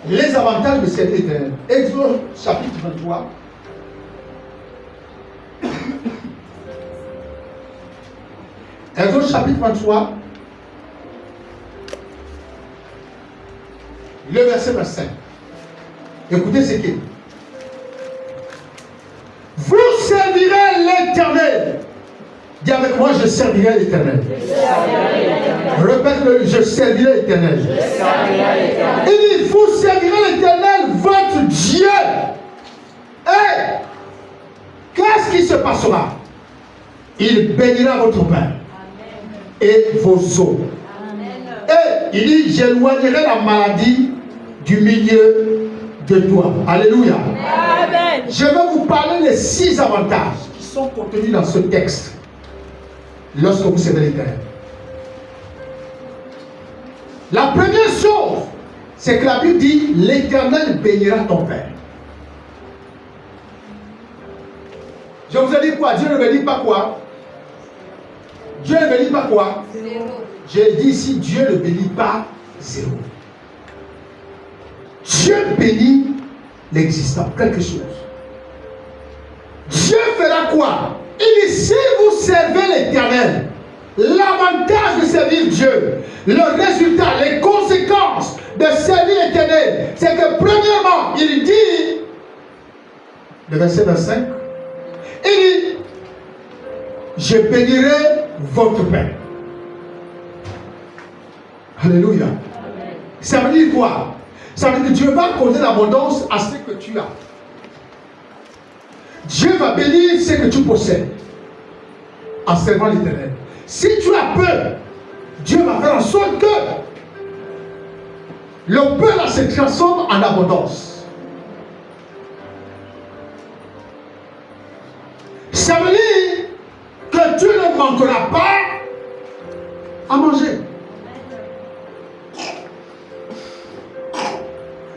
Les avantages de cette éternelle. Exode chapitre 23. Exode chapitre 23. Le verset 25. Écoutez ce qu'il dit. Vous servirez l'Éternel. Dis avec moi, je servirai l'Éternel. Répète-le, je servirai l'Éternel. Il dit, vous servirez l'Éternel, votre Dieu. Et qu'est-ce qui se passera? Il bénira votre pain et vos eaux. Et il dit, j'éloignerai la maladie du milieu de toi. Alléluia. Amen. Je vais vous parler des 6 avantages qui sont contenus dans ce texte lorsque vous servez l'Éternel. La première chose, c'est que la Bible dit, l'Éternel bénira ton père. Je vous ai dit quoi? Dieu ne bénit pas quoi? Dieu ne bénit pas quoi? Zéro. J'ai dit ici, Dieu ne bénit pas zéro. Dieu bénit l'existant, quelque chose. Dieu fera quoi? Il dit, si vous servez l'Éternel, l'avantage de servir Dieu, le résultat, les conséquences de servir l'Éternel, c'est que premièrement, il dit, le verset 25, il dit, je bénirai votre pain. Alléluia. Amen. Ça veut dire quoi? Ça veut dire que Dieu va accorder l'abondance à ce que tu as. Dieu va bénir ce que tu possèdes en servant l'Éternel. Si tu as peur, Dieu va faire en sorte que le peu là se transforme en abondance. Ça veut dire que tu ne manqueras pas à manger.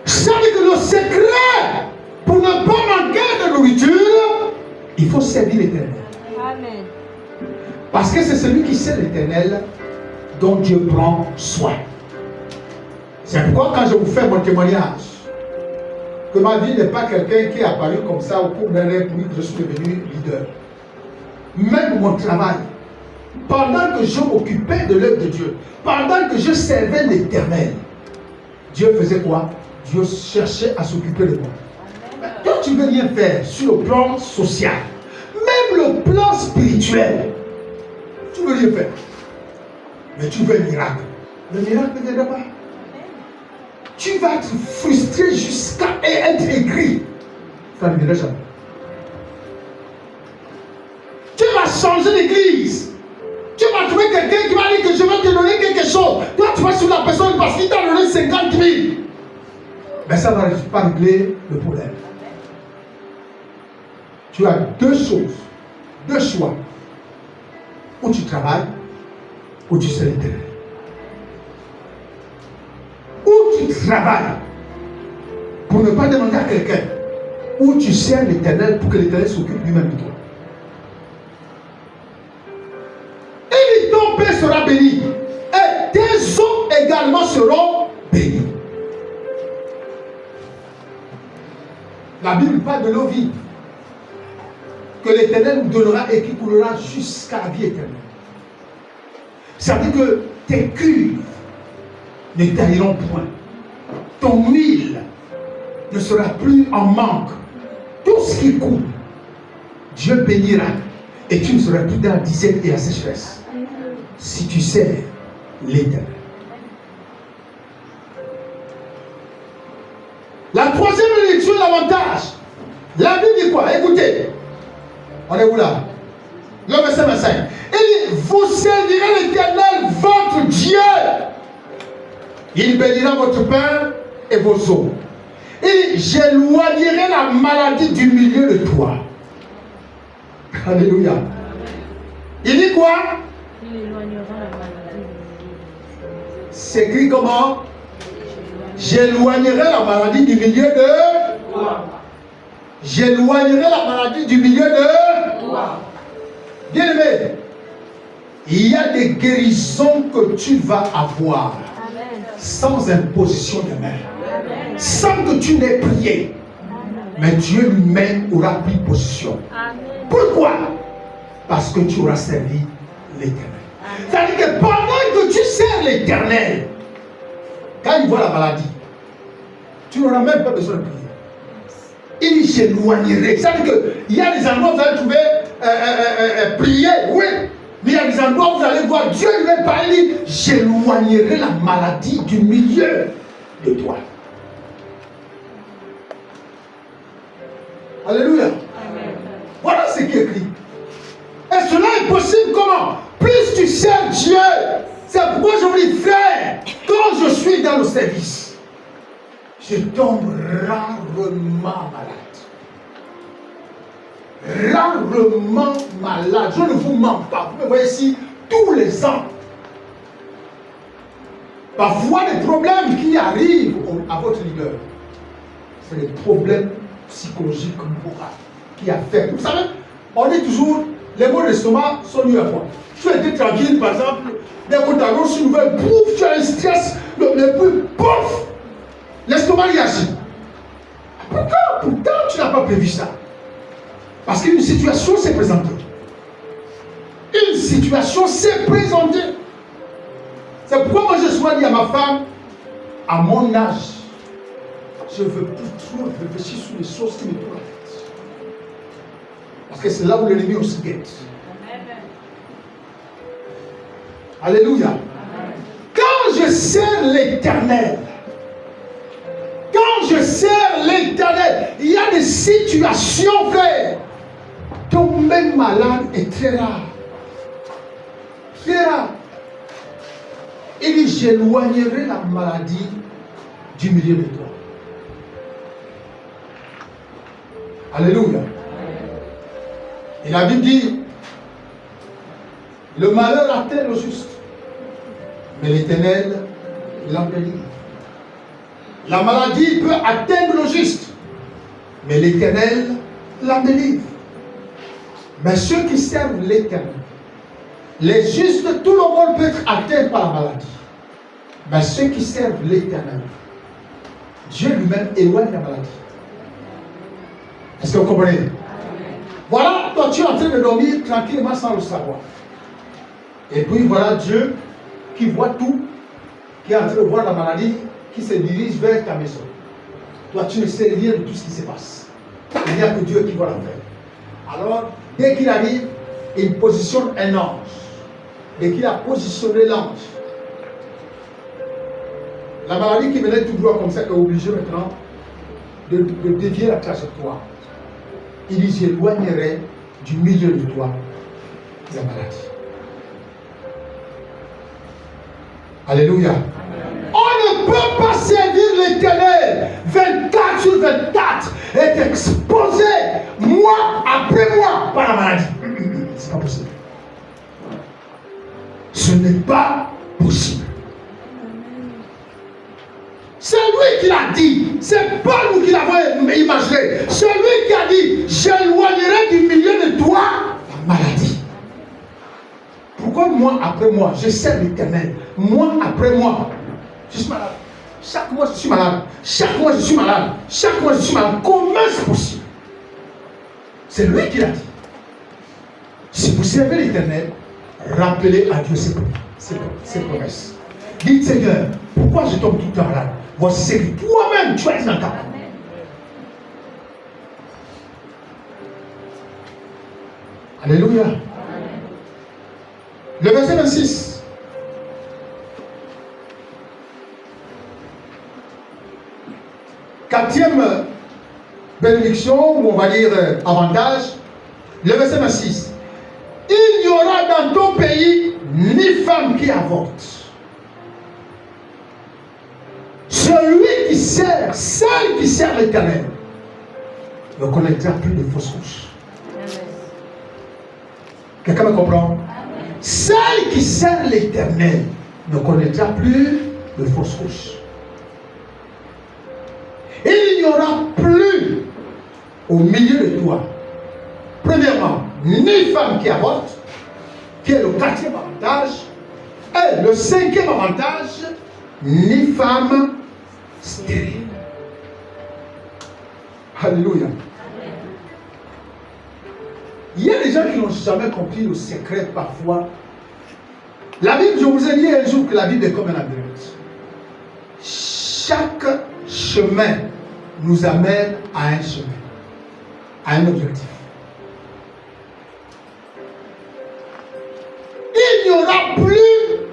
Ça veut dire que le secret pour ne pas manquer de nourriture, il faut servir l'Éternel. Amen. Parce que c'est celui qui sert l'Éternel dont Dieu prend soin. C'est pourquoi quand je vous fais mon témoignage, que ma vie n'est pas quelqu'un qui est apparu comme ça au cours d'un rêve pour que je suis devenu leader. Même mon travail, pendant que je m'occupais de l'œuvre de Dieu, pendant que je servais l'Éternel, Dieu faisait quoi? Dieu cherchait à s'occuper de moi. Mais toi, tu ne veux rien faire sur le plan social, même le plan spirituel. Tu ne veux rien faire. Mais tu veux un miracle. Le miracle ne viendra pas. Tu vas être frustré jusqu'à être aigri. Ça ne viendra jamais. Tu vas changer d'église. Tu vas trouver quelqu'un qui va dire que je vais te donner quelque chose. Toi, tu vas sur la personne parce qu'il t'a donné 50 000. Mais ça ne va pas régler le problème. Tu as 2 choses, 2 choix. Ou tu travailles, ou tu sers l'Éternel. Ou tu travailles pour ne pas demander à quelqu'un, ou tu sers l'Éternel pour que l'Éternel s'occupe lui-même de toi. Et ton père sera béni, et tes eaux également seront bénies. La Bible parle de l'eau vive que l'Éternel nous donnera et qui coulera jusqu'à la vie éternelle. Ça veut dire que tes cuves ne tailleront point. Ton huile ne sera plus en manque. Tout ce qui coule, Dieu bénira et tu ne seras plus dans la disette et la sécheresse. Si tu sers l'Éternel. La troisième lecture, l'avantage. La Bible dit quoi? Écoutez. On est où là? Le verset 25. Il dit, vous servirez l'Éternel, votre Dieu. Il bénira votre pain et vos eaux. Il dit, j'éloignerai la maladie du milieu de toi. Alléluia. Il dit quoi? Il éloignera la maladie. C'est écrit comment? J'éloignerai la maladie du milieu de toi. J'éloignerai la maladie du milieu de toi. Bien-aimé, il y a des guérisons que tu vas avoir. Amen. Sans imposition de main. Amen. sans que tu n'aies prié. Mais Dieu lui-même aura pris possession. Pourquoi? Parce que tu auras servi l'Éternel. C'est-à-dire que pendant que tu sers l'Éternel, quand il voit la maladie, tu n'auras même pas besoin de prier. Il s'éloignerait. C'est-à-dire qu'il y a des endroits où vous allez trouver prier, oui. Mais il y a des endroits où vous allez voir Dieu lui-même parler. J'éloignerai la maladie du milieu de toi. Alléluia. Amen. Voilà ce qui est écrit. Et cela est possible comment? Plus tu sers Dieu. C'est pourquoi je vous dis, frère, quand je suis dans le service, je tombe rarement malade. Rarement malade. Je ne vous mens pas. Vous me voyez ici tous les ans. Parfois, les problèmes qui arrivent à votre leader, c'est des problèmes psychologiques, moraux, qui affectent. Vous savez, on dit toujours, les maux d'estomac sont dus à quoi? Tu as été tranquille, par exemple, dès qu'on t'a reçu une nouvelle, pouf, tu as un stress, le plus, pouf, l'estomac réagit. Pourtant, tu n'as pas prévu ça. Parce qu'une situation s'est présentée. Une situation s'est présentée. C'est pourquoi moi je sois dit à ma femme, à mon âge, je ne veux plus trop réfléchir sur les choses qui me tournent la tête. Parce que c'est là où l'ennemi aussi guette. Alléluia. Amen. Quand je sers l'Éternel, il y a des situations, frère, tomber malade est très rare. Très rare. Il dit, j'éloignerai la maladie du milieu de toi. Alléluia. Et la Bible dit, le malheur atteint le juste, mais l'Éternel l'en délivre. La maladie peut atteindre le juste, mais l'Éternel l'en délivre. Mais ceux qui servent l'Éternel, les justes, tout le monde peut être atteint par la maladie. Mais ceux qui servent l'Éternel, Dieu lui-même éloigne la maladie. Est-ce que vous comprenez? Amen. Voilà, toi tu es en train de dormir tranquillement sans le savoir. Et puis voilà Dieu qui voit tout, qui est en train de voir la maladie, qui se dirige vers ta maison. Toi tu ne sais rien de tout ce qui se passe. Il n'y a que Dieu qui voit l'affaire. Alors, dès qu'il arrive, il positionne un ange. Dès qu'il a positionné l'ange, la maladie qui venait tout droit comme ça est obligée maintenant de dévier la trajectoire. Il dit, j'éloignerai du milieu de toi la maladie. Alléluia. Amen. On ne peut pas servir l'Éternel 24 sur 24 et être exposé mois après mois par la maladie. C'est pas possible. Ce n'est pas possible. C'est lui qui l'a dit. C'est pas nous qui l'avons imaginé. C'est lui qui a dit, j'éloignerai du milieu de toi la maladie. Pourquoi mois après mois, je sers l'Éternel? Mois après mois, je suis malade. Chaque mois, je suis malade. Chaque mois, je suis malade. Chaque mois, je suis malade. Comment c'est possible? C'est lui qui l'a dit. Si vous servez l'Éternel, rappelez à Dieu ses promesses. Dites, Seigneur, pourquoi je tombe tout le temps malade? Voici ce que toi-même tu es incapable. Alléluia. Amen. Le verset 26. Quatrième bénédiction, ou on va dire avantage, le verset 26. Il n'y aura dans ton pays ni femme qui avorte. Celui qui sert, celle qui sert l'Éternel, ne connaîtra plus de fausses couches. Quelqu'un me comprend? Amen. Celle qui sert l'Éternel ne connaîtra plus de fausses couches. Il n'y aura plus au milieu de toi, premièrement, ni femme qui avorte, qui est le quatrième avantage, et le cinquième avantage, ni femme stérile. Alléluia. Il y a des gens qui n'ont jamais compris le secret parfois. La Bible, je vous ai dit un jour que la Bible est comme un labyrinthe. Chaque chemin nous amène à un chemin, à un objectif. Il n'y aura plus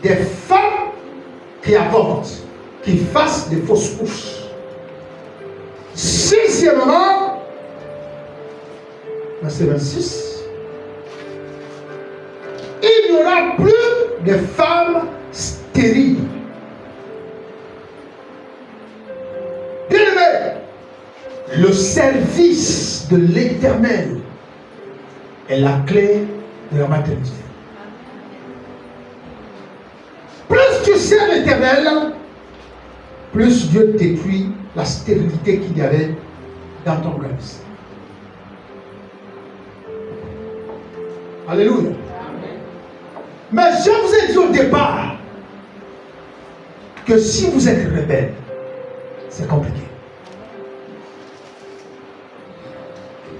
des femmes qui avortent, qui fassent des fausses couches. Sixièmement, verset 26, il n'y aura plus de femmes stériles. Bien-aimés, le service de l'Éternel est la clé de la maternité. Plus tu sers l'Éternel, plus Dieu détruit la stérilité qu'il y avait dans ton organisme. Alléluia. Amen. Mais je vous ai dit au départ que si vous êtes rebelle, c'est compliqué.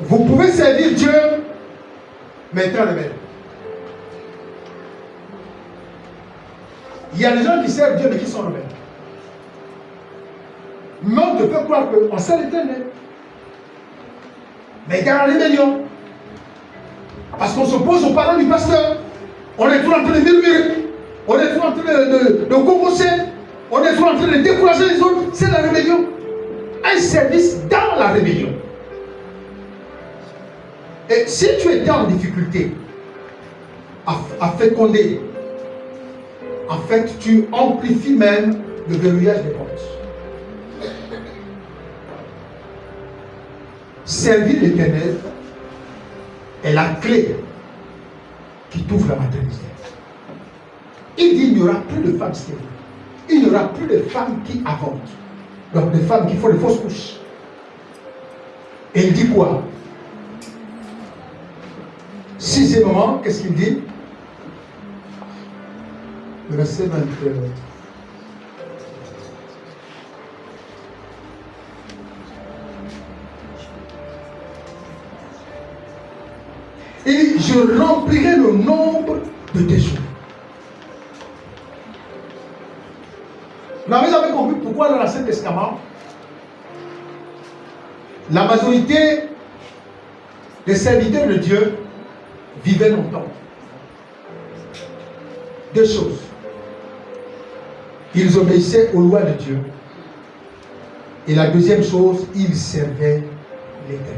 Vous pouvez servir Dieu, mais être rebelle. Il y a des gens qui servent Dieu, mais qui sont rebelles. Mais on te fait croire qu'on sert l'Éternel. Mais il y a la rébellion. Parce qu'on s'oppose aux paroles du pasteur. On est toujours en train de murmurer. On est toujours en train de commencer. On est toujours en train de décourager les autres. C'est la rébellion. Un service dans la rébellion. Et si tu es en difficulté à féconder, en fait, tu amplifies même le verrouillage des portes. Servir l'Éternel est la clé qui t'ouvre la maternité. Il dit il n'y aura plus de femmes stériles. Il n'y aura plus de femmes qui avortent. Donc des femmes qui font des fausses couches. Et il dit quoi? Sixièmement, qu'est-ce qu'il dit? Verset 20. Et je remplirai le nombre de tes jours. Vous avez compris pourquoi dans l'Ancien Testament, la majorité des serviteurs de Dieu vivaient longtemps. Deux choses. Ils obéissaient aux lois de Dieu. Et la deuxième chose, ils servaient l'Éternel.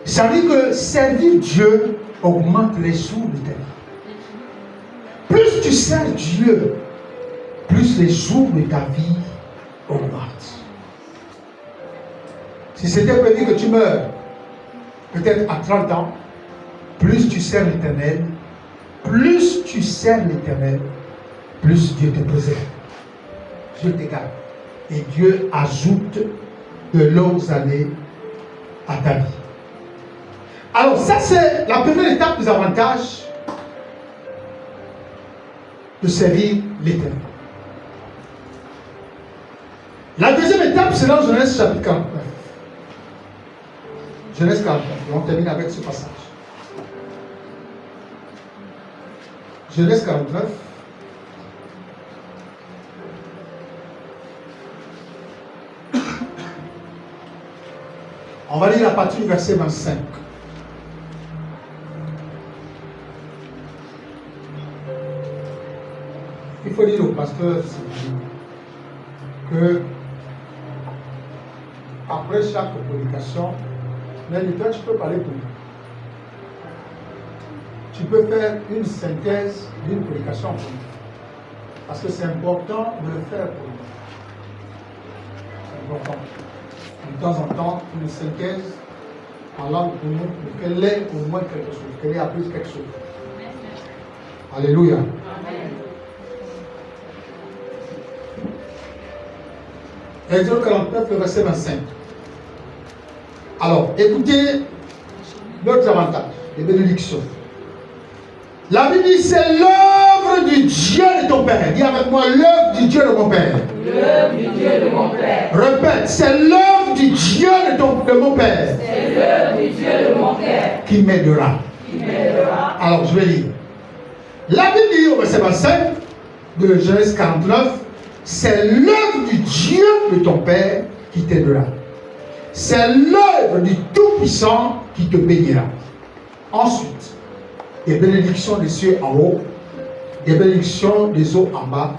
Ça veut dire que servir Dieu augmente les jours de ta vie. Plus tu sers Dieu, plus les jours de ta vie augmentent. Si c'était prévu que tu meurs, peut-être à 30 ans, plus tu sers l'Éternel, plus tu sers l'Éternel, plus Dieu te préserve. Dieu te garde. Et Dieu ajoute de longues années à ta vie. Alors ça c'est la première étape des avantages de servir l'Éternel. La deuxième étape c'est dans Genèse chapitre 49. Genèse 49, et on termine avec ce passage. Genèse 49. On va lire à partir du verset 25. Il faut dire au pasteur que après chaque prédication, même toi tu peux parler pour nous. Tu peux faire une synthèse d'une prédication pour nous. Parce que c'est important de le faire pour nous. C'est important. De temps en temps, une synthèse en langue pour nous, pour qu'elle ait au moins quelque chose, qu'elle ait appris quelque chose. Alléluia. Amen. Exode 49, le verset 25. Alors, écoutez notre avantage, les bénédictions. La Bible dit c'est l'œuvre l'œuvre du Dieu de ton Père. Dis avec moi, l'œuvre du Dieu de mon Père. L'œuvre du Dieu de mon Père. Répète, c'est l'œuvre du Dieu de mon Père. C'est l'œuvre du Dieu de mon Père. Qui m'aidera. Alors, je vais lire. La Bible dit au verset 25 de Genèse 49, c'est l'œuvre du Dieu de ton Père qui t'aidera. C'est l'œuvre du Tout-Puissant qui te bénira. Ensuite, des bénédictions des cieux en haut, des bénédictions des eaux en bas,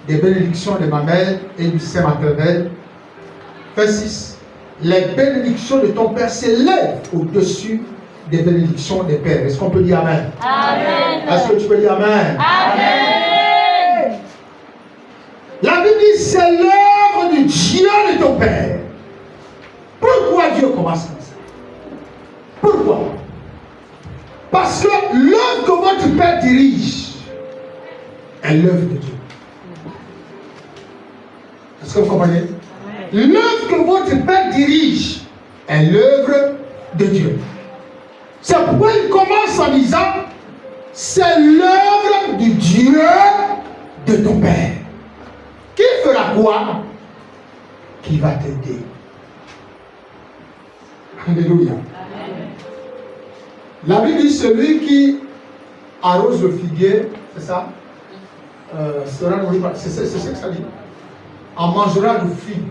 des bénédictions de ma mère et du sein maternel. Verset 6. Les bénédictions de ton Père s'élèvent au-dessus des bénédictions des pères. Est-ce qu'on peut dire Amen? Amen. Est-ce que tu peux dire Amen? Amen. La Bible dit c'est l'œuvre du Dieu de ton Père. Pourquoi Dieu commence comme ça? Pourquoi? Parce que l'œuvre que votre Père dirige est l'œuvre de Dieu. Est-ce que vous comprenez? L'œuvre que votre Père dirige est l'œuvre de Dieu. C'est pourquoi il commence en disant c'est l'œuvre du Dieu de ton Père. Qui fera quoi? Qui va t'aider. Alléluia. La Bible dit celui qui arrose le figuier, c'est ça? C'est ce que ça dit. En mangera le figue.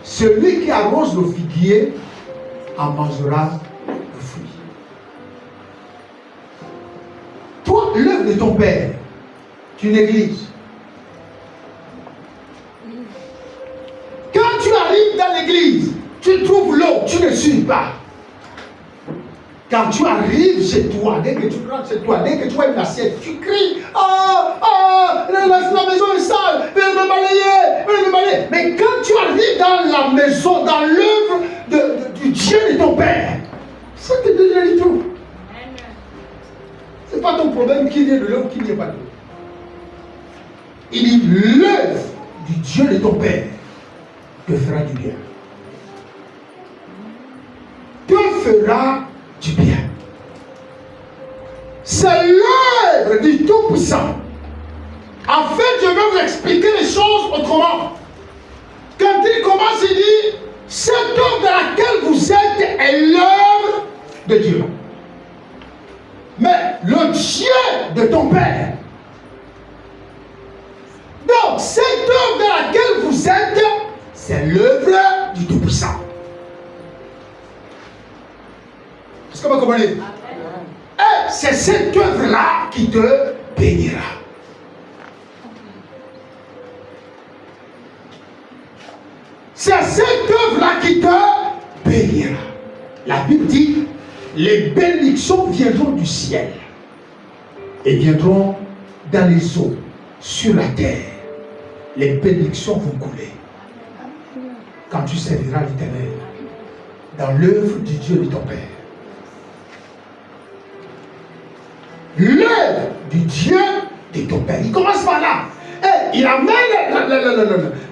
Celui qui arrose le figuier en mangera le fruit. Toi, l'œuvre de ton Père, tu négliges. Quand tu arrives dans l'église, tu trouves l'eau, tu ne suis pas. Quand tu arrives chez toi, dès que tu rentres chez toi, dès que tu vois une assiette, tu cries, la maison est sale, viens me balayer. Mais quand tu arrives dans la maison, dans l'œuvre du Dieu de ton Père, ça te devient du tout. Ce n'est pas ton problème qu'il y ait de l'eau ou qu'il n'y ait pas de l'eau. Il dit l'œuvre du Dieu de ton Père te fera du bien. Te fera du bien. C'est l'œuvre du Tout-Puissant. En fait, je vais vous expliquer les choses autrement. Quand il commence, il dit cette œuvre dans laquelle vous êtes est l'œuvre de Dieu. Mais le Dieu de ton Père. Donc, cette œuvre dans laquelle vous êtes, c'est l'œuvre du Tout-Puissant. Est-ce que vous comprenez? Et c'est cette œuvre-là qui te bénira. C'est cette œuvre-là qui te bénira. La Bible dit, les bénédictions viendront du ciel et viendront dans les eaux, sur la terre. Les bénédictions vont couler. Quand tu serviras l'Éternel dans l'œuvre du Dieu de ton Père. L'œuvre du Dieu de ton Père. Il commence par là. Et il amène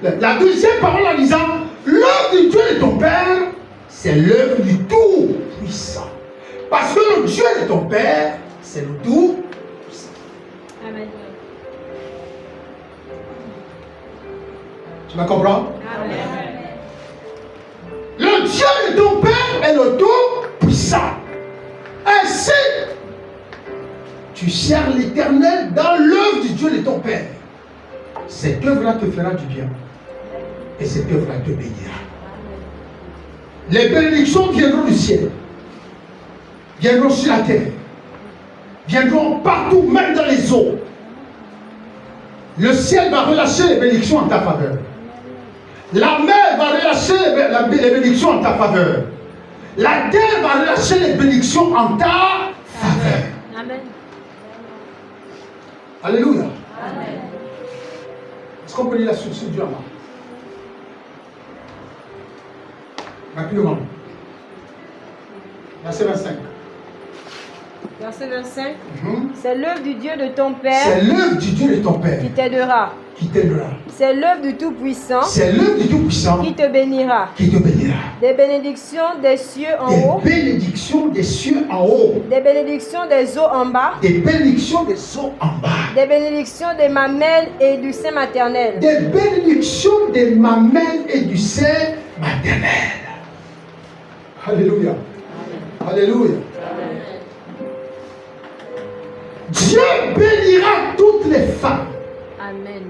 la deuxième parole en disant l'œuvre du Dieu de ton Père, c'est l'œuvre du Tout-Puissant. Parce que le Dieu de ton Père, c'est le Tout-Puissant. Amen. Tu me comprends? Amen. Le Dieu de ton Père est le Tout-Puissant. Ainsi, tu sers l'Éternel dans l'œuvre du Dieu de ton Père. Cette œuvre-là te fera du bien. Et cette œuvre-là te bénira. Les bénédictions viendront du ciel. Viendront sur la terre. Viendront partout, même dans les eaux. Le ciel va relâcher les bénédictions en ta faveur. La mer va relâcher les bénédictions en ta faveur. La terre va relâcher les bénédictions en ta faveur. Amen. Alléluia. Amen. Est-ce qu'on peut lire la suite sur Dieu là? Rapidement. Verset 25. Verset 25. C'est l'œuvre du Dieu de ton Père C'est l'œuvre du Dieu de ton Père qui t'aidera. qui t'aidera. C'est l'œuvre du Tout-Puissant C'est l'œuvre du Tout-Puissant qui te bénira. qui te bénira. Des bénédictions des cieux en haut, Des bénédictions des cieux en haut. des bénédictions des eaux en bas, Des bénédictions des eaux en bas. des bénédictions des mamelles et du sein maternel. Des bénédictions des mamelles et du sein maternel. Alléluia. Alléluia. Dieu bénira toutes les femmes Amen.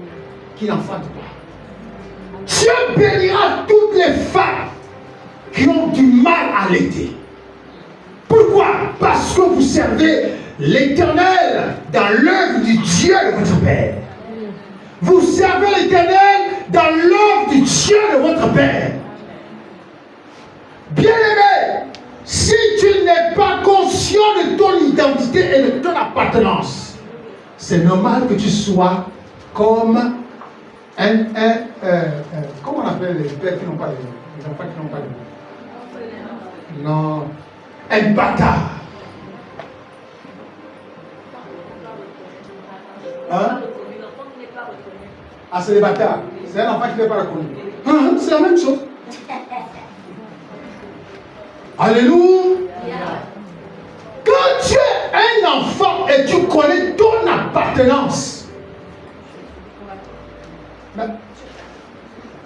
qui n'enfantent pas. Dieu bénira toutes les femmes qui ont du mal à allaiter. Pourquoi? Parce que vous servez l'Éternel dans l'œuvre du Dieu de votre Père. Vous servez l'Éternel dans l'œuvre du Dieu de votre Père. Bien-aimé, si tu n'es pas conscient de ton identité et de ton appartenance, c'est normal que tu sois comme comment on appelle les pères qui n'ont pas les enfants qui n'ont pas les non, un bâtard. Hein? Ah, c'est les bâtards. C'est un enfant qui n'est pas reconnu. Hein? C'est la même chose. Alléluia. Quand tu es un enfant et tu connais ton appartenance,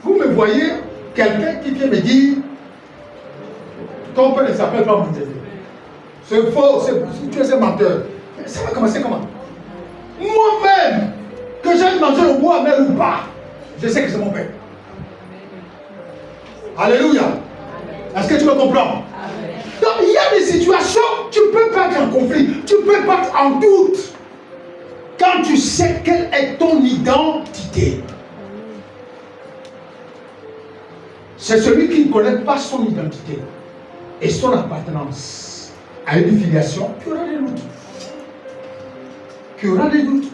vous me voyez, quelqu'un qui vient me dire ton père ne s'appelle pas mon Dieu. C'est faux, tu es un menteur. Ça va commencer comment? Moi-même, que j'aille manger au bois mer ou pas, je sais que c'est mon père. Alléluia. Est-ce que tu me comprends? Donc il y a des situations, tu peux pas être en conflit, tu peux pas être en doute. Quand tu sais quelle est ton identité. C'est celui qui ne connaît pas son identité et son appartenance à une filiation qui aura des doutes. Qui aura des doutes.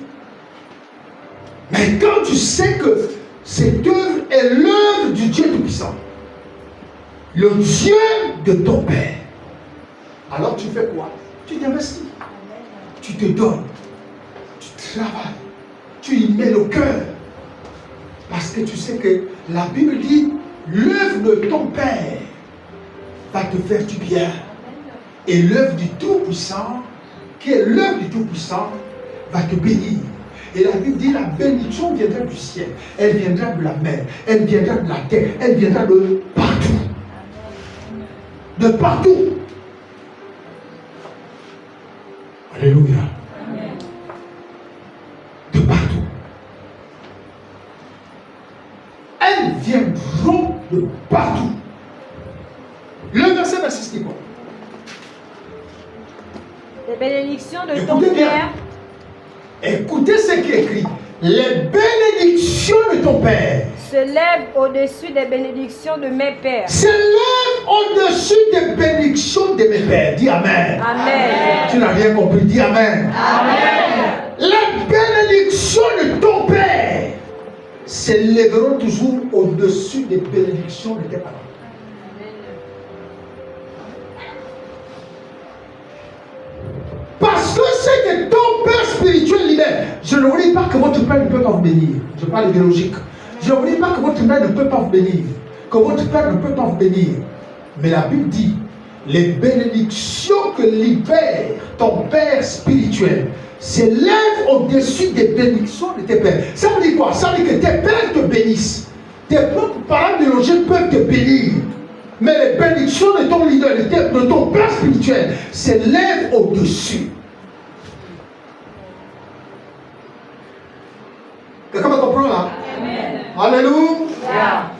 Mais quand tu sais que cette œuvre est l'œuvre du Dieu Tout-Puissant, le Dieu de ton Père, alors tu fais quoi? Tu t'investis, tu te donnes, tu travailles, tu y mets le cœur. Parce que tu sais que la Bible dit, l'œuvre de ton Père va te faire du bien. Et l'œuvre du Tout-Puissant, qui est l'œuvre du Tout-Puissant, va te bénir. Et la Bible dit, la bénédiction viendra du ciel, elle viendra de la mer, elle viendra de la terre, elle viendra de partout. De partout. Alléluia. Amen. De partout. Elles viendront de partout. Le verset 26 dit quoi? Les bénédictions de Écoutez ton bien. Père. Écoutez ce qui est écrit. Les bénédictions de ton Père Se lèvent au-dessus des bénédictions de mes pères. se lèvent au-dessus des bénédictions de mes pères. Dis Amen. Amen. Tu n'as rien compris. Dis Amen. Amen. Les bénédictions de ton Père s'élèveront toujours au-dessus des bénédictions de tes parents. Parce que c'est que ton Père spirituel libère. Je ne vous dis pas que votre Père ne peut pas vous bénir. Je parle biologique. Je ne vous dis pas que votre Père ne peut pas vous bénir. Que votre Père ne peut pas vous bénir. Mais la Bible dit, les bénédictions que libère ton Père spirituel s'élèvent au-dessus des bénédictions de tes pères. Ça veut dire quoi? Ça veut dire que tes pères te bénissent. Tes propres parents biologiques peuvent te bénir. Mais les bénédictions de ton leader, de ton Père spirituel, s'élèvent au-dessus. Quelqu'un me comprend là? Amen. Alléluia.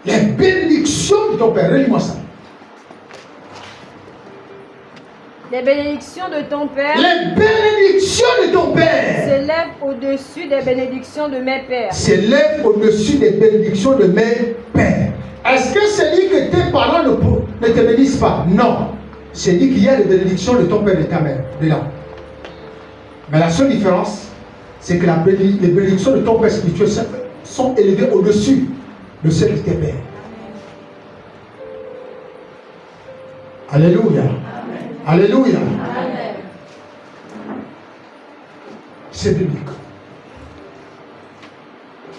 Les bénédictions de ton Père, relis-moi ça. Les bénédictions de ton Père Les bénédictions de ton Père s'élèvent au-dessus des bénédictions de mes pères. s'élèvent au-dessus des bénédictions de mes pères. Est-ce que c'est dit que tes parents ne te bénissent pas? Non. C'est dit qu'il y a les bénédictions de ton Père et de ta mère dedans. Mais la seule différence, c'est que les bénédictions de ton Père spirituel sont élevées au-dessus de celles de tes pères. Alléluia. Alléluia. Amen. C'est biblique.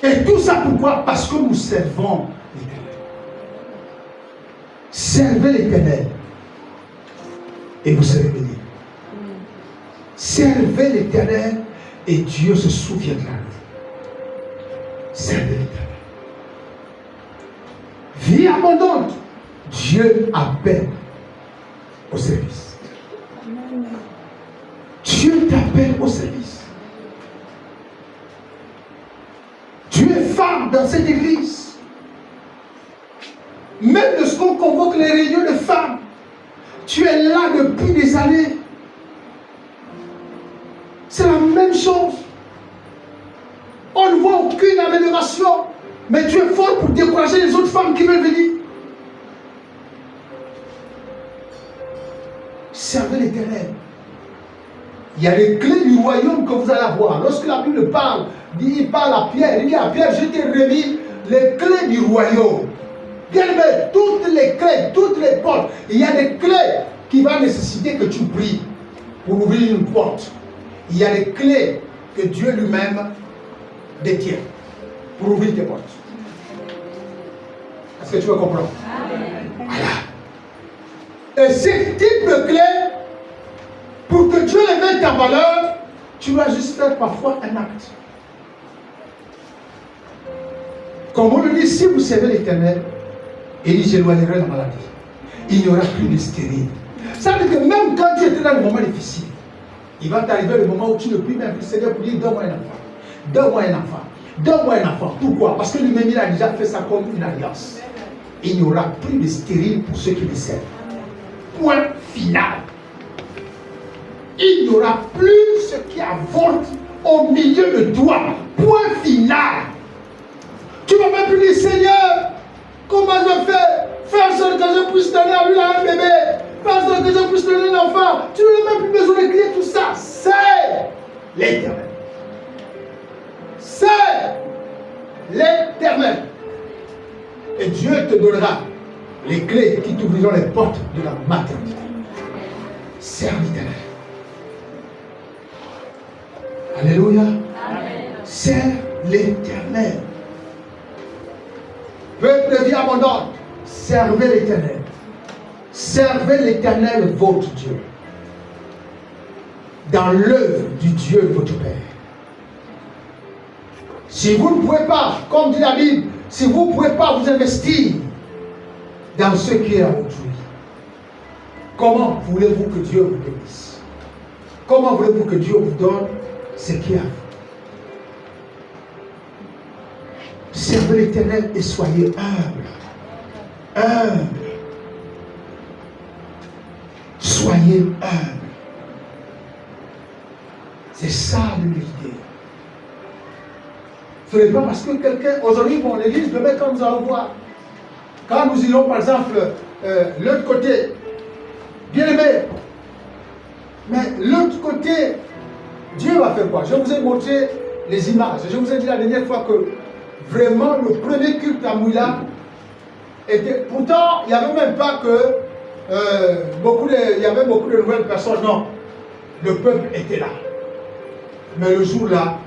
Et tout ça pourquoi? Parce que nous servons l'Éternel. Servez l'Éternel et vous serez bénis. Servez l'Éternel et Dieu se souviendra de vous. Servez l'Éternel. Vie abondante. Dieu appelle au service. Dieu t'appelle au service. Tu es femme dans cette église. Même lorsqu'on convoque les réunions de femmes, tu es là depuis des années. C'est la même chose. On ne voit aucune amélioration. Mais tu es fort pour décourager les autres femmes qui veulent venir. Servez l'Éternel. Il y a les clés du royaume que vous allez avoir. Lorsque la Bible parle, il parle à Pierre. Il dit à Pierre, je t'ai remis les clés du royaume. Bien aimé, toutes les clés, toutes les portes. Il y a des clés qui vont nécessiter que tu pries pour ouvrir une porte. Il y a des clés que Dieu lui-même détient pour ouvrir tes portes. Est-ce que tu veux comprendre? Voilà. Et ce type de clés, pour que Dieu les mette en valeur, tu dois juste faire parfois un acte. Comme on le dit, si vous servez l'Éternel, il dit, j'éloignerai la maladie. Il n'y aura plus de stérile. Ça veut dire que même quand tu étais dans le moment difficile, il va t'arriver le moment où tu ne peux même plus Seigneur pour dire, donne-moi un enfant. Donne-moi un enfant. Donne-moi un enfant. Pourquoi? Parce que lui-même, il a déjà fait ça comme une alliance. Il n'y aura plus de stérile pour ceux qui le servent. Point final. Il n'y aura plus ce qui avorte au milieu de toi. Point final. Tu ne vas même plus dire, Seigneur, comment je fais? Faire en sorte que je puisse donner à lui un bébé. Faire en sorte que je puisse donner un enfant. Tu n'as même plus besoin de crier tout ça. C'est l'Éternel. C'est l'Éternel. Et Dieu te donnera les clés qui t'ouvriront les portes de la maternité. Serve l'Éternel. Alléluia. Amen. Serve l'Éternel. Peuple de vie abondante, servez l'Éternel. Servez l'Éternel, votre Dieu. Dans l'œuvre du Dieu de votre Père. Si vous ne pouvez pas, comme dit la Bible, si vous ne pouvez pas vous investir dans ce qui est à autrui, comment voulez-vous que Dieu vous bénisse? Comment voulez-vous que Dieu vous donne ce qui est à vous? Servez l'Éternel et soyez humble. Humble. Soyez humble. C'est ça l'humilité. Ce n'est pas parce que quelqu'un, aujourd'hui, bon, l'église, demain, quand nous allons voir, quand nous irons, par exemple, l'autre côté, bien aimé, mais l'autre côté, Dieu va faire quoi? Je vous ai montré les images. Je vous ai dit la dernière fois que vraiment, le premier culte à Mouila était... Pourtant, il n'y avait même pas que... il y avait beaucoup de nouvelles personnes. Non. Le peuple était là. Mais le jour-là,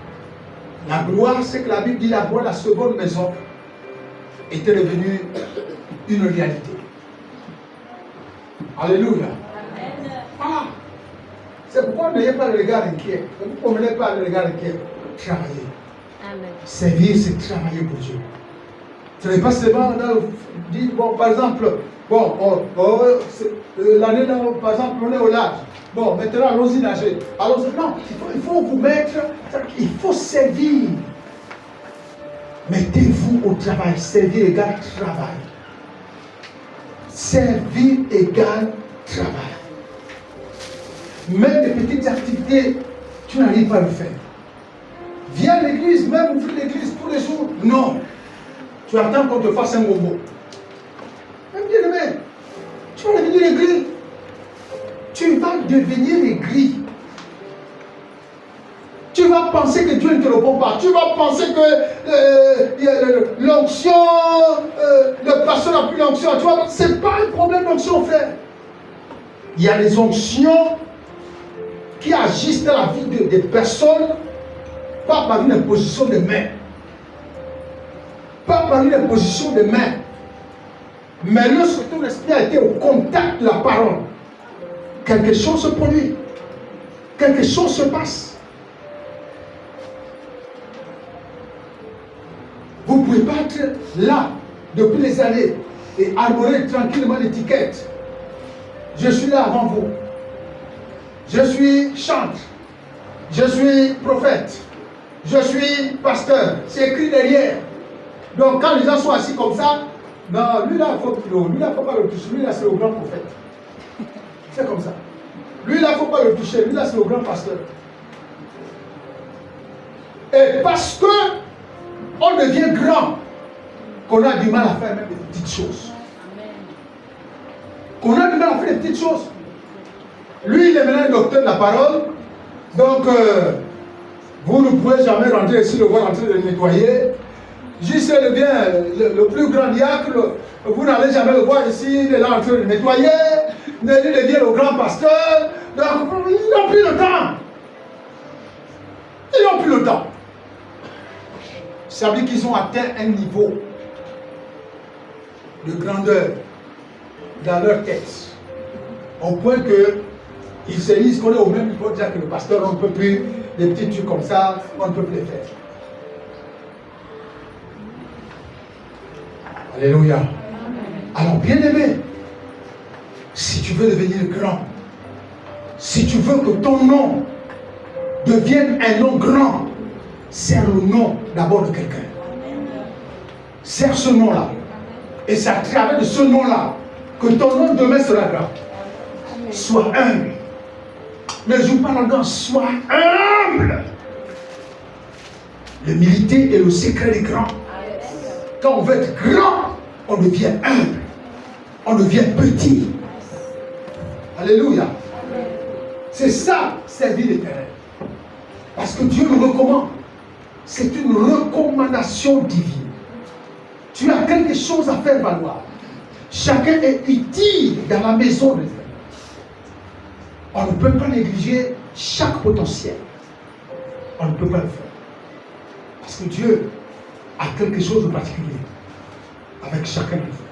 la gloire, c'est que la Bible dit, la gloire de la seconde maison était devenue une réalité. Alléluia. Ah, c'est pourquoi n'ayez pas le regard inquiet. Ne vous promenez pas le regard inquiet. Travaillez. Amen. Servir, c'est travailler pour Dieu. Ce n'est pas seulement dire, bon, par exemple, bon, l'année, par exemple, on est au large. Bon, maintenant, allons-y nager. Alors, non, il faut vous mettre, il faut servir. Mettez-vous au travail. Servir égale travail. Servir égale travail. Même des petites activités, tu n'arrives pas à le faire. Viens à l'église, même ouvrir l'église tous les jours. Non. Tu attends qu'on te fasse un robot. Même bien aimé, tu vas devenir aigri. Tu vas devenir aigri. Tu vas penser que Dieu ne te répond pas. Tu vas penser que l'onction, le pasteur n'a plus l'onction. Ce n'est pas un problème d'onction, frère. Il y a des onctions qui agissent dans la vie des personnes, pas par une imposition de main. pas par une imposition de main. Mais lorsque ton esprit a été au contact de la parole, quelque chose se produit. Quelque chose se passe. Vous ne pouvez pas être là depuis des années et arborer tranquillement l'étiquette. Je suis là avant vous. Je suis chantre. Je suis prophète. Je suis pasteur. C'est écrit derrière. Donc quand les gens sont assis comme ça, non, lui là, il faut pas le toucher. Lui là, c'est le grand prophète. C'est comme ça. Lui là, il ne faut pas le toucher. Lui là, c'est le grand pasteur. Et parce que on devient grand, qu'on a du mal à faire même des petites choses. Qu'on a du mal à faire des petites choses. Lui, il est maintenant le docteur de la parole. Donc, vous ne pouvez jamais rentrer ici, le voir en train de le nettoyer. Juste le plus grand diacre, vous n'allez jamais le voir ici, il est là en train de le nettoyer. Il devient le grand pasteur. Donc, ils n'ont plus le temps. Ils n'ont plus le temps. Ça veut dire qu'ils ont atteint un niveau de grandeur dans leur tête. Au point qu'ils se disent qu'on est au même niveau déjà que le pasteur, on ne peut plus, des petits trucs comme ça, on ne peut plus les faire. Alléluia. Alors, bien aimé, si tu veux devenir grand, si tu veux que ton nom devienne un nom grand, sers le nom d'abord de quelqu'un. Sers ce nom-là. Et c'est à travers de ce nom-là que ton nom demain sera grand. Sois humble. Ne joue pas là-dedans, sois humble. L'humilité est le secret des grands. Quand on veut être grand, on devient humble. On devient petit. Alléluia. C'est ça, servir l'Éternel. Parce que Dieu le recommande. C'est une recommandation divine. Tu as quelque chose à faire valoir. Chacun est utile dans la maison de Dieu. On ne peut pas négliger chaque potentiel. On ne peut pas le faire. Parce que Dieu a quelque chose de particulier avec chacun de vous.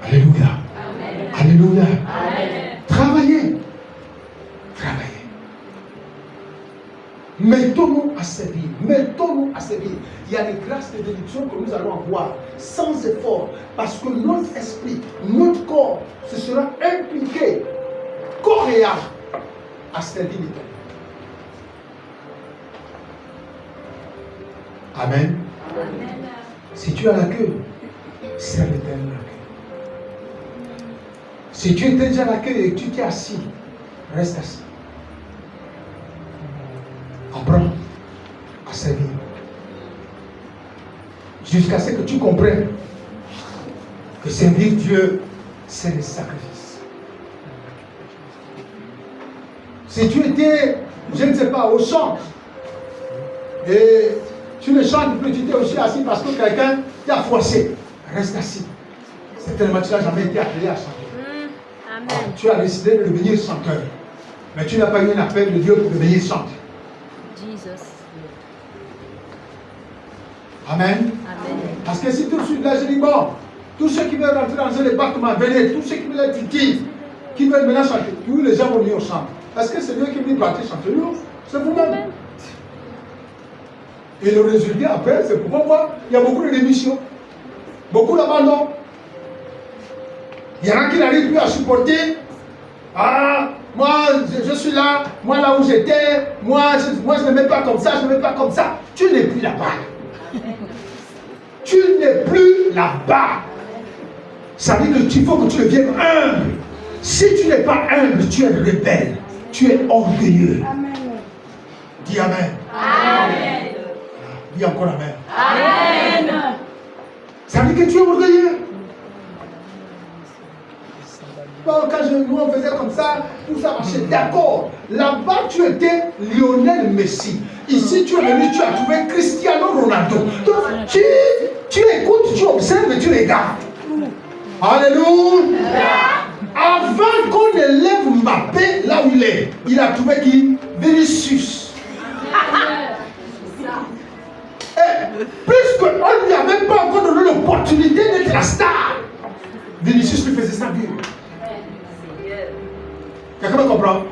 Alléluia. Amen. Alléluia. Amen. Travaillez. Travaillez. Mettons-nous à servir. Mettons-nous à servir. Il y a des grâces de bénédiction que nous allons avoir sans effort. Parce que notre esprit, notre corps, se sera impliqué, corps et âme, à servir l'Éternel. Amen. Amen. Si tu as la queue, sers l'Éternel la queue. Si tu étais déjà à la queue et que tu t'es assis, reste assis. Apprends à servir. Jusqu'à ce que tu comprennes que servir Dieu, c'est le sacrifice. Si tu étais, je ne sais pas, au chant, et tu ne chantes plus, tu t'es aussi assis parce que quelqu'un t'a forcé, reste assis. Certainement, tu n'as jamais été appelé à chanter. Amen. Alors, tu as décidé de devenir chanteur, mais tu n'as pas eu un appel de Dieu pour devenir chanteur. Amen. Amen. Parce que si tout de suite là je dis bon, tous ceux qui veulent rentrer dans un département, venez, tous ceux qui veulent être utiles, qui veulent maintenant chanter, tous les gens vont venir au chant. Est-ce que c'est Dieu qui veut partir chanter? Non, c'est vous-même. Et le résultat après, c'est pour moi, il y a beaucoup de démissions, beaucoup d'abandon. Il y en a qui n'arrivent plus à supporter. Ah, moi je suis là, moi là où j'étais, moi je ne me mets pas comme ça, je ne me mets pas comme ça. Tu n'es plus là-bas. Tu n'es plus là-bas. Ça veut dire qu'il faut que tu deviennes humble. Si tu n'es pas humble, tu es rebelle. Tu es orgueilleux. Amen. Dis Amen. Amen. Dis encore Amen. Amen. Ça veut dire que tu es orgueilleux. Bon, quand nous on faisait comme ça, tout ça marchait. D'accord. Là-bas, tu étais Lionel Messi. Ici, tu es venu, tu as trouvé Cristiano Ronaldo. Donc, tu écoutes, tu observes et tu regardes. Alléluia. Avant qu'on élève Mbappé là où il est, il a trouvé qui? Vinicius. Et plus puisqu'on ne lui avait pas encore donné l'opportunité d'être la star, Vinicius lui faisait ça bien. Quelqu'un me comprend?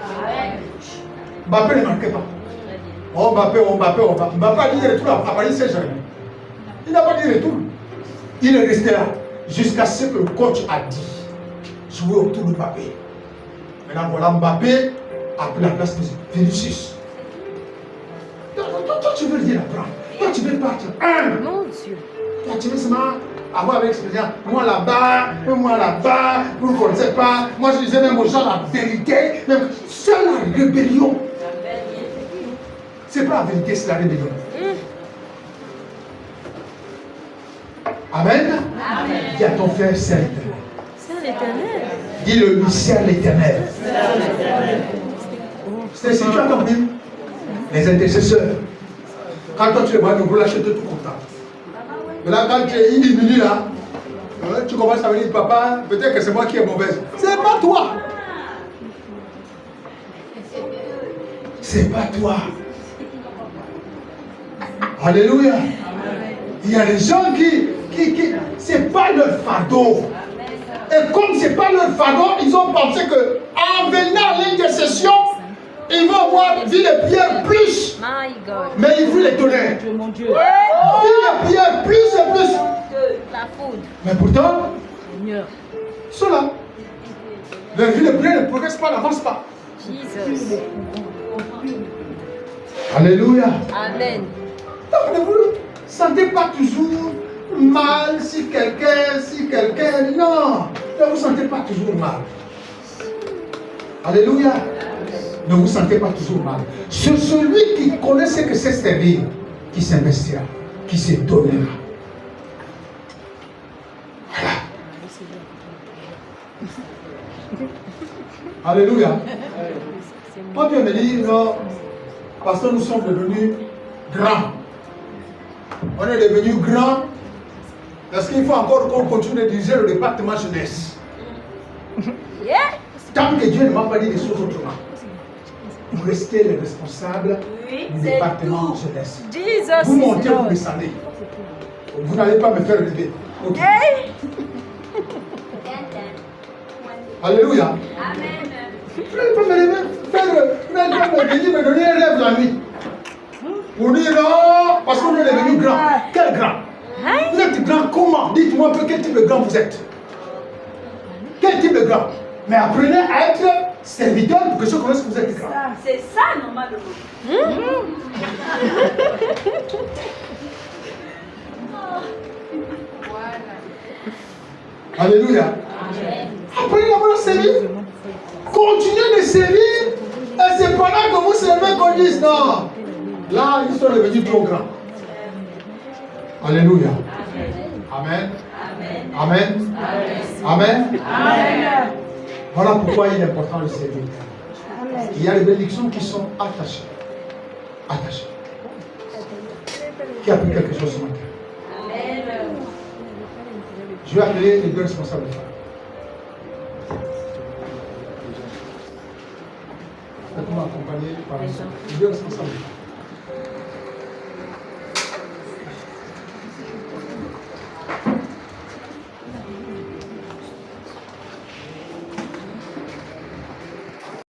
Mbappé ne marquait pas. Oh Mbappé. Mbappé a dit retour à Paris Saint-Germain. Il n'a pas dit retour. Il est resté là jusqu'à ce que le coach a dit jouer autour de Mbappé. Maintenant voilà Mbappé a pris la place de Vinicius. Toi, tu veux rien apprendre. Toi tu veux partir. Mon Dieu. Toi tu veux seulement avoir avec l'expérience. Moi là-bas, vous ne connaissez pas. Moi je disais même aux gens la vérité. C'est la rébellion. C'est pas la vérité, c'est la rébellion. Amen. Dis à ton frère, c'est l'éternel. C'est l'éternel. Dis-le, lui, c'est l'éternel. C'est si tu as compris. Les intercesseurs. Quand toi tu les vois, tu peux l'acheter tout content. Mais là, quand il diminue là, tu commences à me dire, papa, peut-être que c'est moi qui est mauvaise. C'est pas toi. C'est pas toi. Alléluia. Il y a des gens qui c'est pas leur fardeau. Et comme c'est pas leur fardeau, ils ont pensé que en venant à l'intercession, ils vont avoir vu les pierres plus. My God. Mais ils vont les tonnerres. Mon Dieu. Vu les pierres plus et plus. La foudre. Mais pourtant, Seigneur. ils sont là. Mais vu les pierres ne progressent pas, n'avancent pas. Jesus. Alléluia. Amen. Donc ne vous sentez pas toujours mal si quelqu'un. Non, ne vous sentez pas toujours mal. Alléluia. Ne vous sentez pas toujours mal. C'est celui qui connaît ce que c'est servir, qui s'investira, qui se donnera. Voilà. Alléluia. Quand tu me dis, non, parce que nous sommes devenus grands. On est devenus grands parce qu'il faut encore qu'on continue de diriger le département jeunesse. Yeah. Tant que Dieu ne m'a pas dit des choses autrement, vous restez les responsables du département jeunesse. Jesus. Vous montez, is vous Lord. descendez. Vous n'allez pas me faire lever. Ok. Hey. Alléluia. Vous n'allez pas me lever, vous n'allez pas me venir me donner un rêve la nuit. Vous dites non, parce que vous êtes devenu grand. Quel grand? Vous êtes grand comment? Dites-moi un peu quel type de grand vous êtes. Quel type de grand? Mais apprenez à être serviteur pour que je connaisse que vous êtes grand. C'est ça, normalement. Alléluia. Apprenez d'abord à servir. Continuez de servir. Et c'est pendant que vous servez qu'on dise non. Là, ils sont devenus trop grands. Alléluia. Amen. Amen. Amen. Voilà pourquoi il est important de servir. Il y a des bénédictions qui sont attachées. Attachées. Qui a pris quelque chose ce matin? Je vais appeler les deux responsables de femmes. Faites-moi accompagner par les deux responsables de femmes.